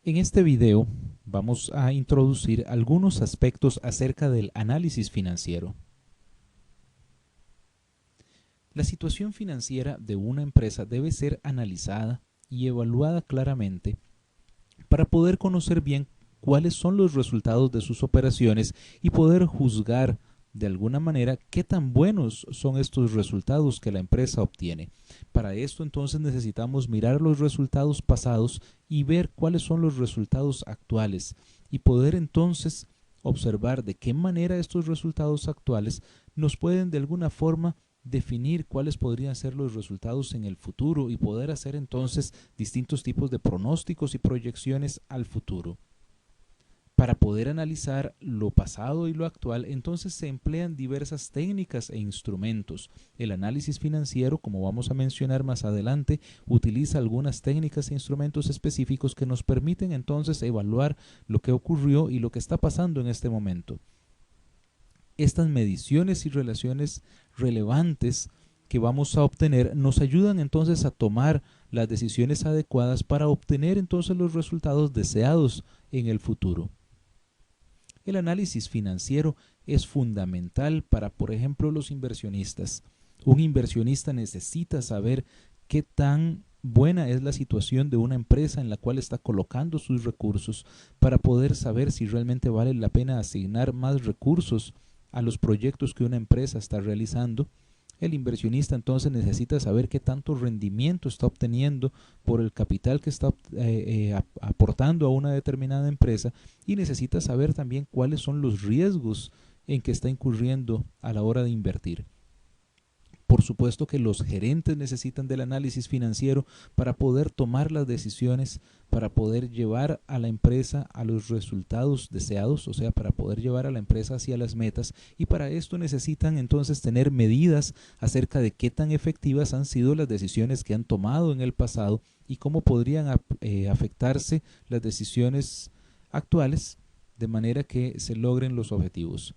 En este video vamos a introducir algunos aspectos acerca del análisis financiero. La situación financiera de una empresa debe ser analizada y evaluada claramente para poder conocer bien cuáles son los resultados de sus operaciones y poder juzgar de alguna manera qué tan buenos son estos resultados que la empresa obtiene. Para esto entonces necesitamos mirar los resultados pasados y ver cuáles son los resultados actuales y poder entonces observar de qué manera estos resultados actuales nos pueden de alguna forma definir cuáles podrían ser los resultados en el futuro y poder hacer entonces distintos tipos de pronósticos y proyecciones al futuro. Para poder analizar lo pasado y lo actual, entonces se emplean diversas técnicas e instrumentos. El análisis financiero, como vamos a mencionar más adelante, utiliza algunas técnicas e instrumentos específicos que nos permiten entonces evaluar lo que ocurrió y lo que está pasando en este momento. Estas mediciones y relaciones relevantes que vamos a obtener nos ayudan entonces a tomar las decisiones adecuadas para obtener entonces los resultados deseados en el futuro. El análisis financiero es fundamental para, por ejemplo, los inversionistas. Un inversionista necesita saber qué tan buena es la situación de una empresa en la cual está colocando sus recursos para poder saber si realmente vale la pena asignar más recursos a los proyectos que una empresa está realizando. El inversionista entonces necesita saber qué tanto rendimiento está obteniendo por el capital que está aportando a una determinada empresa y necesita saber también cuáles son los riesgos en que está incurriendo a la hora de invertir. Por supuesto que los gerentes necesitan del análisis financiero para poder tomar las decisiones, para poder llevar a la empresa a los resultados deseados, o sea, para poder llevar a la empresa hacia las metas, y para esto necesitan entonces tener medidas acerca de qué tan efectivas han sido las decisiones que han tomado en el pasado y cómo podrían afectarse las decisiones actuales de manera que se logren los objetivos.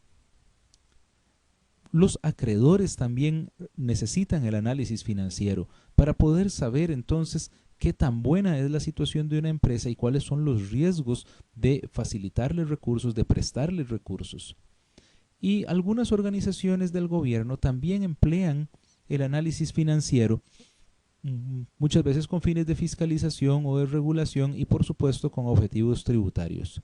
Los acreedores también necesitan el análisis financiero para poder saber entonces qué tan buena es la situación de una empresa y cuáles son los riesgos de facilitarle recursos, de prestarle recursos. Y algunas organizaciones del gobierno también emplean el análisis financiero, muchas veces con fines de fiscalización o de regulación y por supuesto con objetivos tributarios.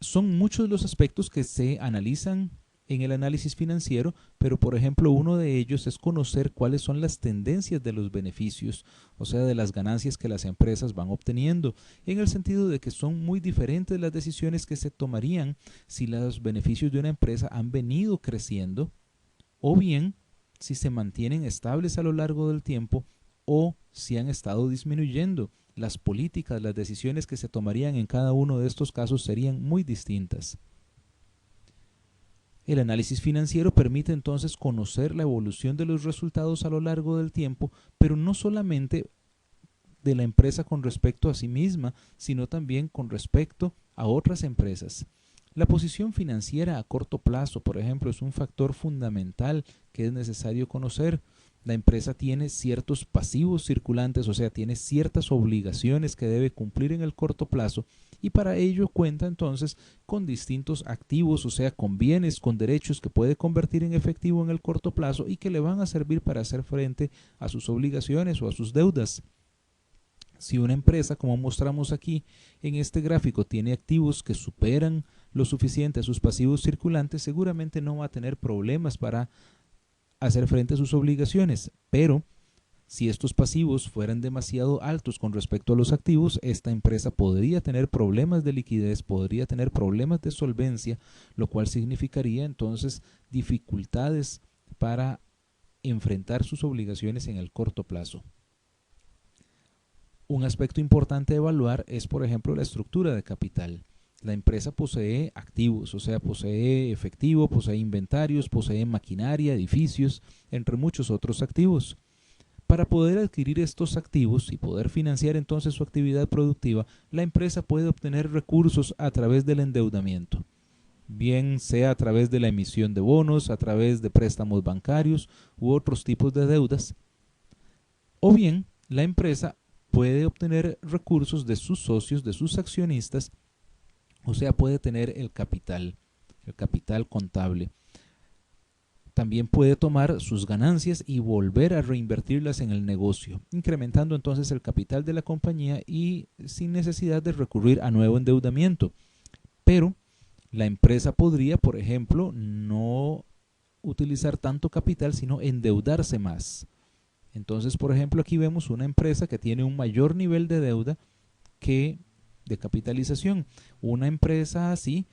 Son muchos los aspectos que se analizan en el análisis financiero, pero por ejemplo uno de ellos es conocer cuáles son las tendencias de los beneficios, o sea, de las ganancias que las empresas van obteniendo, en el sentido de que son muy diferentes las decisiones que se tomarían si los beneficios de una empresa han venido creciendo o bien si se mantienen estables a lo largo del tiempo o si han estado disminuyendo. Las políticas, las decisiones que se tomarían en cada uno de estos casos serían muy distintas. El análisis financiero permite entonces conocer la evolución de los resultados a lo largo del tiempo, pero no solamente de la empresa con respecto a sí misma, sino también con respecto a otras empresas. La posición financiera a corto plazo, por ejemplo, es un factor fundamental que es necesario conocer. La empresa tiene ciertos pasivos circulantes, o sea, tiene ciertas obligaciones que debe cumplir en el corto plazo y para ello cuenta entonces con distintos activos, o sea, con bienes, con derechos que puede convertir en efectivo en el corto plazo y que le van a servir para hacer frente a sus obligaciones o a sus deudas. Si una empresa, como mostramos aquí en este gráfico, tiene activos que superan lo suficiente a sus pasivos circulantes, seguramente no va a tener problemas para hacer frente a sus obligaciones, pero si estos pasivos fueran demasiado altos con respecto a los activos, esta empresa podría tener problemas de liquidez, podría tener problemas de solvencia, lo cual significaría entonces dificultades para enfrentar sus obligaciones en el corto plazo. Un aspecto importante a evaluar es, por ejemplo, la estructura de capital. La empresa posee activos, o sea, posee efectivo, posee inventarios, posee maquinaria, edificios, entre muchos otros activos. Para poder adquirir estos activos y poder financiar entonces su actividad productiva, la empresa puede obtener recursos a través del endeudamiento, bien sea a través de la emisión de bonos, a través de préstamos bancarios u otros tipos de deudas, o bien la empresa puede obtener recursos de sus socios, de sus accionistas, o sea, puede tener el capital contable. También puede tomar sus ganancias y volver a reinvertirlas en el negocio, incrementando entonces el capital de la compañía y sin necesidad de recurrir a nuevo endeudamiento. Pero la empresa podría, por ejemplo, no utilizar tanto capital, sino endeudarse más. Entonces, por ejemplo, aquí vemos una empresa que tiene un mayor nivel de deuda que de capitalización. Una empresa así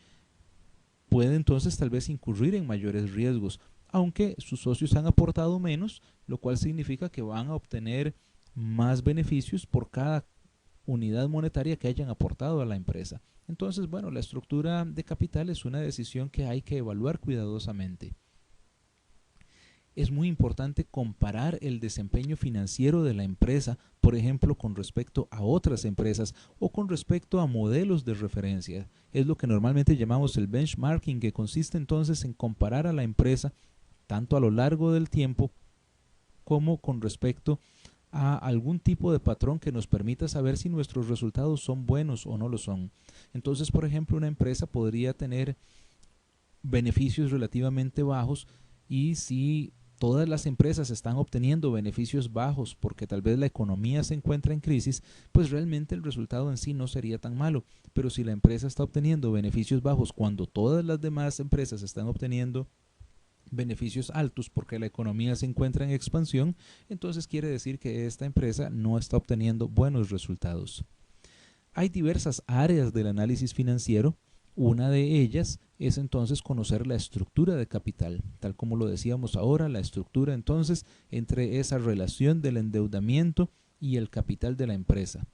puede entonces tal vez incurrir en mayores riesgos, aunque sus socios han aportado menos, lo cual significa que van a obtener más beneficios por cada unidad monetaria que hayan aportado a la empresa. Entonces, bueno, la estructura de capital es una decisión que hay que evaluar cuidadosamente. Es muy importante comparar el desempeño financiero de la empresa, por ejemplo, con respecto a otras empresas o con respecto a modelos de referencia. Es lo que normalmente llamamos el benchmarking, que consiste entonces en comparar a la empresa tanto a lo largo del tiempo como con respecto a algún tipo de patrón que nos permita saber si nuestros resultados son buenos o no lo son. Entonces, por ejemplo, una empresa podría tener beneficios relativamente bajos, y si todas las empresas están obteniendo beneficios bajos porque tal vez la economía se encuentra en crisis, pues realmente el resultado en sí no sería tan malo. Pero si la empresa está obteniendo beneficios bajos cuando todas las demás empresas están obteniendo beneficios altos porque la economía se encuentra en expansión, entonces quiere decir que esta empresa no está obteniendo buenos resultados. Hay diversas áreas del análisis financiero. Una de ellas es entonces conocer la estructura de capital, tal como lo decíamos ahora, la estructura entonces entre esa relación del endeudamiento y el capital de la empresa.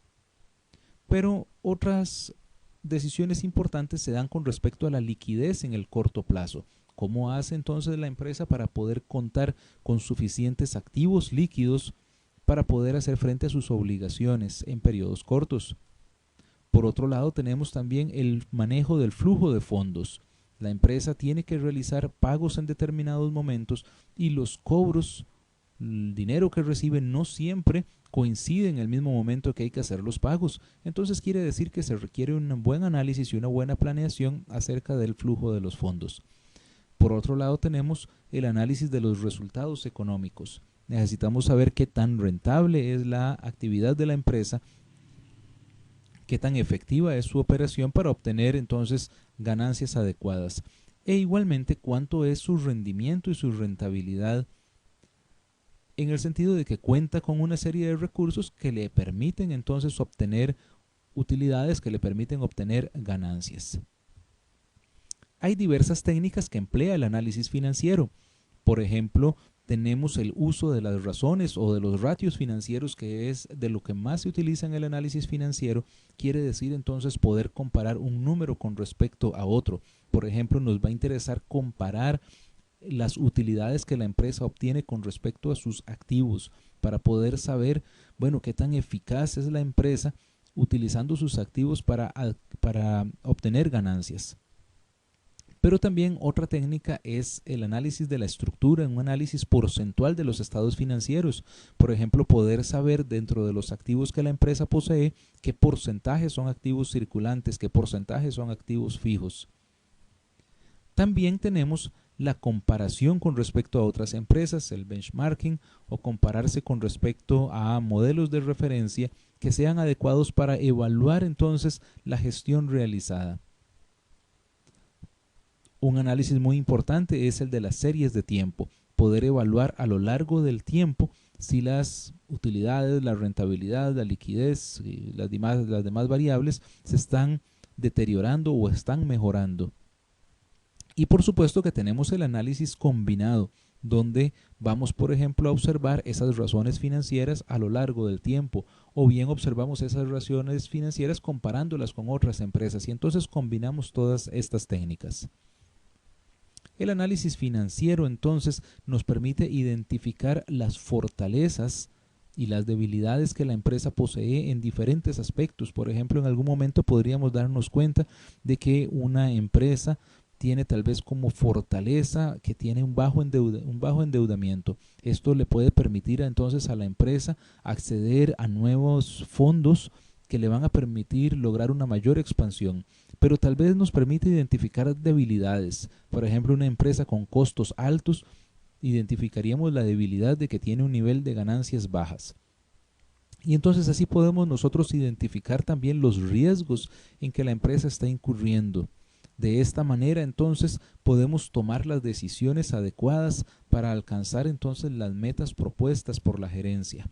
Pero otras decisiones importantes se dan con respecto a la liquidez en el corto plazo. ¿Cómo hace entonces la empresa para poder contar con suficientes activos líquidos para poder hacer frente a sus obligaciones en periodos cortos? Por otro lado, tenemos también el manejo del flujo de fondos. La empresa tiene que realizar pagos en determinados momentos y los cobros, el dinero que recibe, no siempre coincide en el mismo momento que hay que hacer los pagos. Entonces quiere decir que se requiere un buen análisis y una buena planeación acerca del flujo de los fondos. Por otro lado, tenemos el análisis de los resultados económicos. Necesitamos saber qué tan rentable es la actividad de la empresa, qué tan efectiva es su operación para obtener entonces ganancias adecuadas, e igualmente cuánto es su rendimiento y su rentabilidad, en el sentido de que cuenta con una serie de recursos que le permiten entonces obtener utilidades, que le permiten obtener ganancias. Hay diversas técnicas que emplea el análisis financiero. Por ejemplo, tenemos el uso de las razones o de los ratios financieros, que es de lo que más se utiliza en el análisis financiero. Quiere decir entonces poder comparar un número con respecto a otro. Por ejemplo, nos va a interesar comparar las utilidades que la empresa obtiene con respecto a sus activos para poder saber, bueno, qué tan eficaz es la empresa utilizando sus activos para obtener ganancias. Pero también otra técnica es el análisis de la estructura, un análisis porcentual de los estados financieros. Por ejemplo, poder saber dentro de los activos que la empresa posee qué porcentajes son activos circulantes, qué porcentajes son activos fijos. También tenemos la comparación con respecto a otras empresas, el benchmarking, o compararse con respecto a modelos de referencia que sean adecuados para evaluar entonces la gestión realizada. Un análisis muy importante es el de las series de tiempo, poder evaluar a lo largo del tiempo si las utilidades, la rentabilidad, la liquidez y las demás variables se están deteriorando o están mejorando. Y por supuesto que tenemos el análisis combinado, donde vamos, por ejemplo, a observar esas razones financieras a lo largo del tiempo, o bien observamos esas razones financieras comparándolas con otras empresas, y entonces combinamos todas estas técnicas. El análisis financiero entonces nos permite identificar las fortalezas y las debilidades que la empresa posee en diferentes aspectos. Por ejemplo, en algún momento podríamos darnos cuenta de que una empresa tiene tal vez como fortaleza que tiene un bajo endeudamiento. Esto le puede permitir entonces a la empresa acceder a nuevos fondos que le van a permitir lograr una mayor expansión, pero tal vez nos permite identificar debilidades. Por ejemplo, una empresa con costos altos, identificaríamos la debilidad de que tiene un nivel de ganancias bajas. Y entonces así podemos nosotros identificar también los riesgos en que la empresa está incurriendo. De esta manera entonces podemos tomar las decisiones adecuadas para alcanzar entonces las metas propuestas por la gerencia.